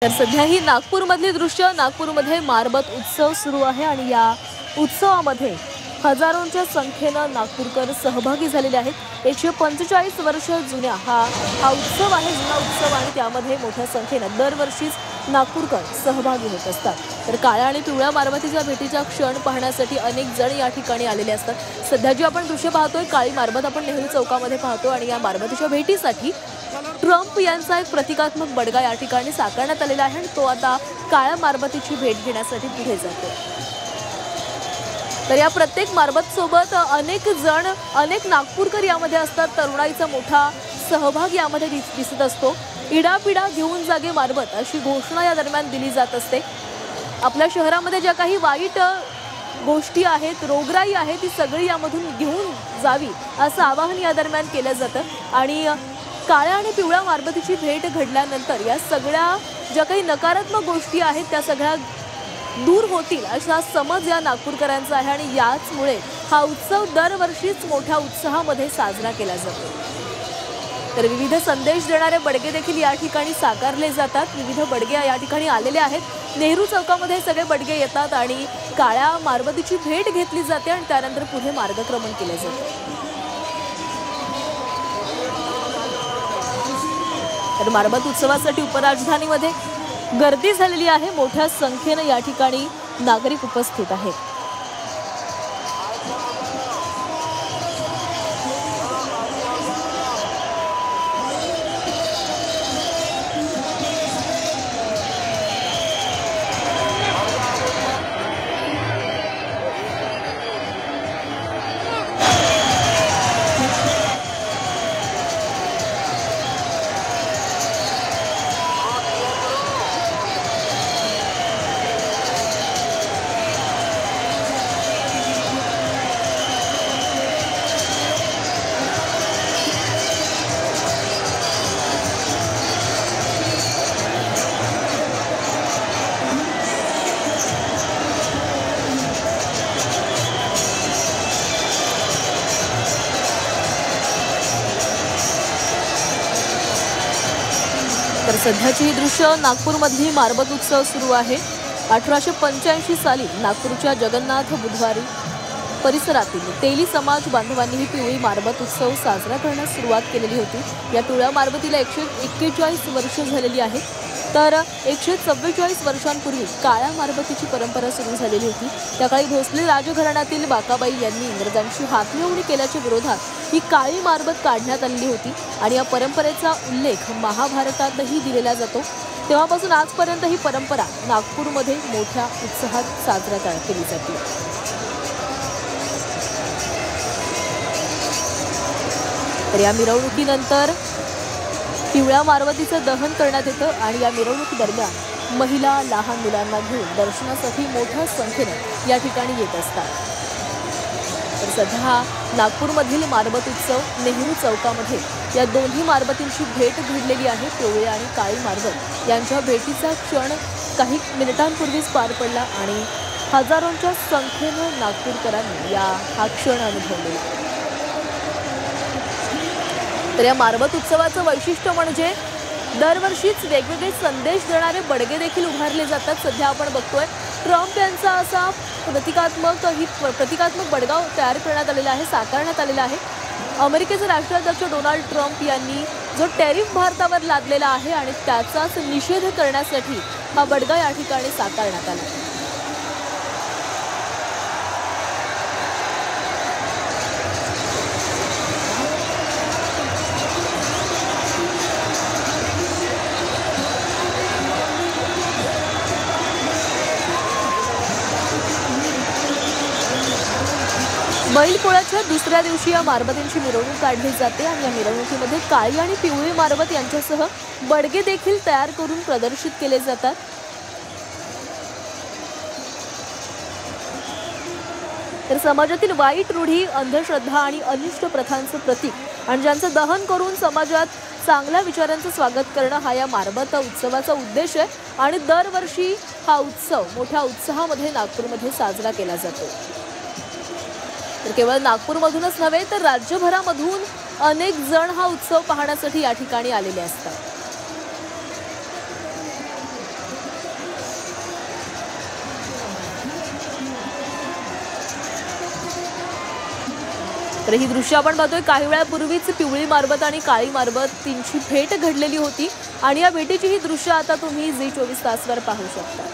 तर सध्या ही नागपूरमधली दृश्य, नागपूरमध्ये मारबत उत्सव सुरू आहे आणि या उत्सवामध्ये हजारोंच्या संख्येने नागपूरकर सहभागी झालेले आहेत। 145 वर्ष जुन्या हा उत्सव आहे, जुना उत्सव, आणि त्यामध्ये मोठ्या संख्येने दरवर्षीच नागपूरकर सहभागी होत असतात। तर काळ्या आणि पिवळ्या मारबतीच्या भेटीचा क्षण पाहण्यासाठी अनेक जण या ठिकाणी आलेले असतात। सध्या जी आपण दृश्य पाहतोय, काळी मारबत आपण नेहरू चौकामध्ये पाहतो आणि या मारबतीच्या भेटीसाठी ट्रम्प यांचा एक प्रतिकात्मक बडगा या ठिकाणी साकारण्यात आलेला आहे आणि तो आता काळ्या मारबतीची भेट घेण्यासाठी पुढे जातो। तर या प्रत्येक मारबत सोबत अनेक नागपूरकर यामध्ये असतात। तरुणाईचा मोठा सहभाग यामध्ये दिसत असतो। इडापिडा घेऊन जागे मारबत अशी घोषणा या दरम्यान दिली जात असते। आपल्या शहरामध्ये ज्या काही वाईट गोष्टी आहेत, रोगराई आहे, ती सगळी यामधून घेऊन जावी असं आवाहन या दरम्यान केलं जातं। आणि काळ्या आणि पिवळ्या मारबतीची भेट घडल्यानंतर या सगळ्या ज्या काही नकारात्मक गोष्टी आहेत त्या सगळ्या दूर होतील असा समज या नागपूरकरांचा आहे आणि याचमुळे हा उत्सव दरवर्षीच मोठ्या उत्साहामध्ये साजरा केला जातो। तर विविध संदेश देणारे बडगे देखील या ठिकाणी साकारले जातात। विविध बडगे या ठिकाणी आलेले आहेत। नेहरू चौकामध्ये सगळे बडगे येतात आणि काळ्या मारबतीची भेट घेतली जाते आणि त्यानंतर पुढे मार्गक्रमण केले जाते। तर मारबत उत्सवासाठी उपराजधानीमध्ये गर्दी झालेली आहे। मोठ्या संख्येने या ठिकाणी नागरिक उपस्थित आहेत। तर सध्याची ही दृश्य नागपूरमधली मारबत उत्सव सुरू आहे। 1885 साली नागपूरच्या जगन्नाथ बुधवारी परिसरातील तेली समाज बांधवांनी ही पिवळी मारबत उत्सव साजरा करण्यास सुरुवात केलेली होती। या पिवळ्या मारबतीला 141 वर्ष झालेली आहेत। तर 144 वर्षांपूर्वी काळ्या मारबतीची परंपरा सुरू झालेली होती। त्याकाळी भोसले राजघराण्यातील बाकाबाई यांनी इंग्रजांशी हातमिळवणी केल्याच्या विरोधात ही काळी मारबत काढण्यात आलेली होती आणि या परंपरेचा उल्लेख महाभारतातही दिलेला जातो। तेव्हापासून आजपर्यंत ही परंपरा नागपूरमध्ये मोठ्या उत्साहात साजरा केली जाते। तर या मिरवणुकीनंतर पिवळ्या मारबतीचं दहन करण्यात येतं आणि या मिरवणुकीदरम्यान महिला लहान मुलांना घेऊन दर्शनासाठी मोठ्या संख्येने या ठिकाणी येत असतात। तर सध्या नागपूरमधील मारबत उत्सव नेहरू चौकामध्ये या दोन्ही मारबतींची भेट घडलेली आहे। पिवळी आणि काळी मारबत यांच्या भेटीचा क्षण काही मिनिटांपूर्वीच पार पडला आणि हजारोंच्या संख्येने नागपूरकरांनी हा क्षण अनुभवला। तर या मारबत उत्सवाचं वैशिष्ट्य म्हणजे दरवर्षीच वेगवेगळे संदेश देणारे बडगे देखील उभारले जातात। सध्या आपण बघतोय ट्रम्प यांचा असा प्रतिकात्मक बडगा तयार करण्यात आलेला आहे, साकारण्यात आलेला आहे। अमेरिकेचे राष्ट्राध्यक्ष डोनाल्ड ट्रम्प यांनी जो टॅरिफ भारतावर लादलेला आहे आणि त्याचाच निषेध करण्यासाठी हा बडगा या ठिकाणी साकारण्यात आला। बैलपोळ्याच्या दुसऱ्या दिवशी या मारबतींची मिरवणूक काढली जाते आणि या मिरवणुकीमध्ये काळी आणि पिवळी मारबत यांच्यासह बडगे देखील तयार करून प्रदर्शित केले जातात। तर समाजातील वाईट रूढी, अंधश्रद्धा आणि अनिष्ट प्रथांचं प्रतीक आणि ज्यांचं दहन करून समाजात चांगल्या विचारांचं स्वागत करणं हा या मारबत उत्सवाचा उद्देश आहे आणि दरवर्षी हा उत्सव मोठ्या उत्साहामध्ये नागपूरमध्ये साजरा केला जातो। तर केवळ नागपूरमधूनच नव्हे तर राज्यभरामधून अनेक जण हा उत्सव पाहण्यासाठी या ठिकाणी आलेले असतात। तर ही दृश्य आपण पाहतोय, काही वेळापूर्वीच पिवळी मारबत आणि काळी मारबत यांची भेट घडलेली होती आणि या भेटीची ही दृश्य आता तुम्ही झी24 तासवर पाहू शकता.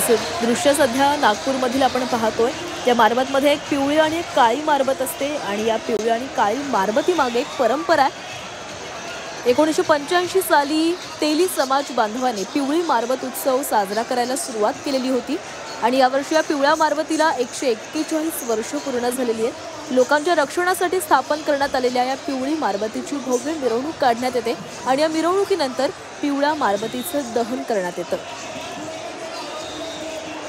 तर दृश्य सध्या नागपूरमधील आपण पाहतोय. या मारबतमध्ये एक पिवळी आणि एक काळी मारबत असते आणि या पिवळी आणि काळी मारबती मागे एक परंपरा आहे. 1985 साली तेली समाज बांधवाने पिवळी मारबत उत्सव साजरा करायला सुरुवात केलेली होती आणि यावर्षी या पिवळ्या मारबतीला 141 वर्ष पूर्ण झालेली आहेत. लोकांच्या रक्षणासाठी स्थापन करण्यात आलेल्या या पिवळी मारबतीची भव्य मिरवणूक काढण्यात येते आणि या मिरवणुकीनंतर पिवळ्या मारबतीचं दहन करण्यात येतं.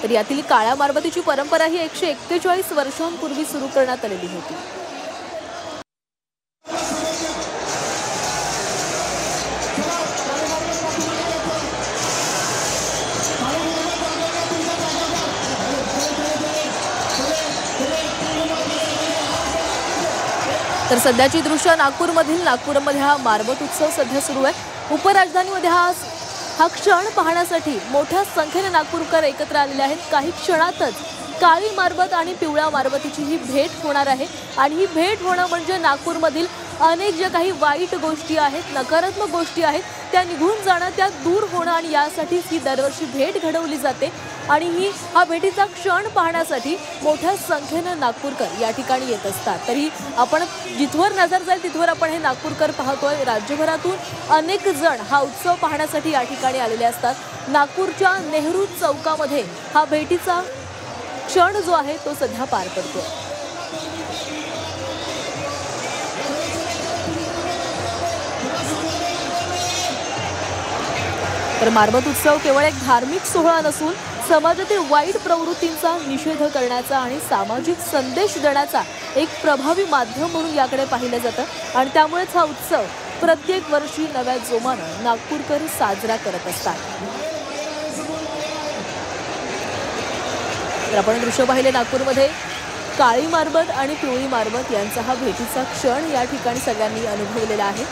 तर यातील काळ्या मारबतीची परंपरा ही 141 वर्षांपूर्वी सुरू करण्यात आलेली होती. तर सध्याची दृश्य नागपूरमध्ये हा मारबत उत्सव सध्या सुरू आहे. उपराजधानीमध्ये हा क्षण पाहण्यासाठी मोठ्या संख्येने नागपूरकर एकत्र आलेले आहेत. काही क्षणातच काळी मारबत आणि पिवळ्या मारबतीची ही भेट होणार आहे आणि ही भेट होणं म्हणजे नागपूरमधील अनेक ज्या काही वाईट गोष्टी आहेत, नकारात्मक गोष्टी आहेत, त्या निघून जाणं, त्या दूर होणं आणि यासाठीच ही दरवर्षी भेट घडवली जाते आणि हा भेटीचा क्षण पाहण्यासाठी मोठ्या संख्येनं नागपूरकर या ठिकाणी येत असतात. तरी आपण जिथवर नजर जाईल तिथवर आपण हे नागपूरकर पाहतोय. राज्यभरातून अनेक जण हा उत्सव पाहण्यासाठी या ठिकाणी आलेले असतात. नागपूरच्या नेहरू चौकामध्ये हा भेटीचा क्षण जो आहे तो सध्या पार पडतोय. तर मारबत उत्सव केवळ एक धार्मिक सोहळा नसून समाजातील वाईट प्रवृत्तींचा निषेध करण्याचा आणि सामाजिक संदेश देण्याचा एक प्रभावी माध्यम म्हणून याकडे पाहिलं जातं आणि त्यामुळेच हा उत्सव प्रत्येक वर्षी नव्या जोमानं नागपूरकर साजरा करत असतात. तर आपण दृश्य पाहिले, नागपूरमध्ये काळी मारबत आणि पिवळी मारबत यांचा हा भेटीचा क्षण या ठिकाणी सगळ्यांनी अनुभवलेला आहे.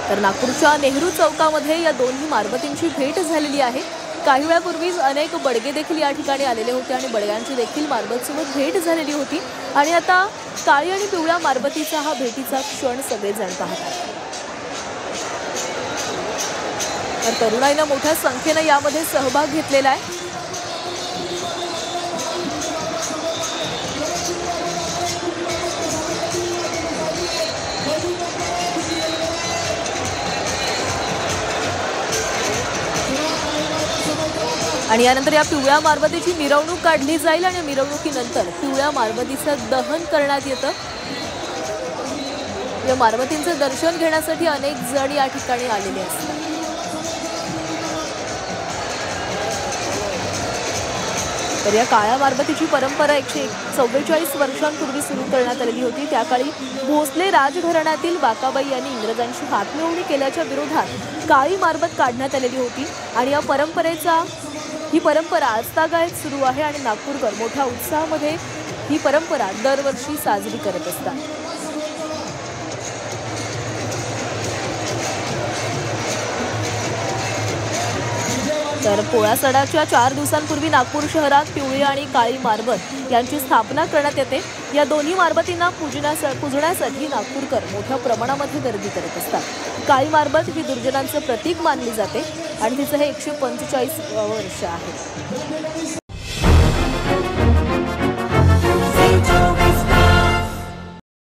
तर नागपूरच्या नेहरू चौकामध्ये या दोन्ही मारबतींची भेट झालेली आहे. काही वेळापूर्वीच अनेक बडगे देखील या ठिकाणी आलेले होते आणि बडग्यांची देखील मारबतसोबत भेट झालेली होती आणि आता काळी आणि पिवळ्या मारबतीचा हा भेटीचा क्षण सगळेजण पाहतात. तर तरुणाईनं मोठ्या संख्येनं यामध्ये सहभाग घेतलेला आहे. आणि यानंतर या पिवळ्या मारबतीची मिरवणूक काढली जाईल आणि मिरवणुकीनंतर पिवळ्या मारबतीचं दहन करण्यात येतं. या मारबतींचं दर्शन घेण्यासाठी अनेक जण या ठिकाणी आलेले असतात. तर या काळ्या मारबतीची परंपरा 144 वर्षांपूर्वी सुरू करण्यात आलेली होती. त्या काळी भोसले राजघराण्यातील बाकाबाई यांनी इंग्रजांशी हातमिळवणी केल्याच्या विरोधात काळी मारबत काढण्यात आलेली होती आणि या परंपरेचा ही परंपरा आजतागायत सुरू आहे आणि नागपूरकर मोठ्या उत्साहामध्ये ही परंपरा दरवर्षी साजरी करत असतात। तर पोळा सणाच्या 4 दिवसांपूर्वी नागपूर शहरात पिवळी आणि काळी मारबत यांची स्थापना करण्यात येते। या दोन्ही मारबतींना पूजण्यासाठी नागपूरकर मोठ्या प्रमाणामध्ये गर्दी करत असतात। काळी मारबत ही दुर्जनांचं प्रतीक मानली जाते आणि तिचं हे 145 वर्ष आहे।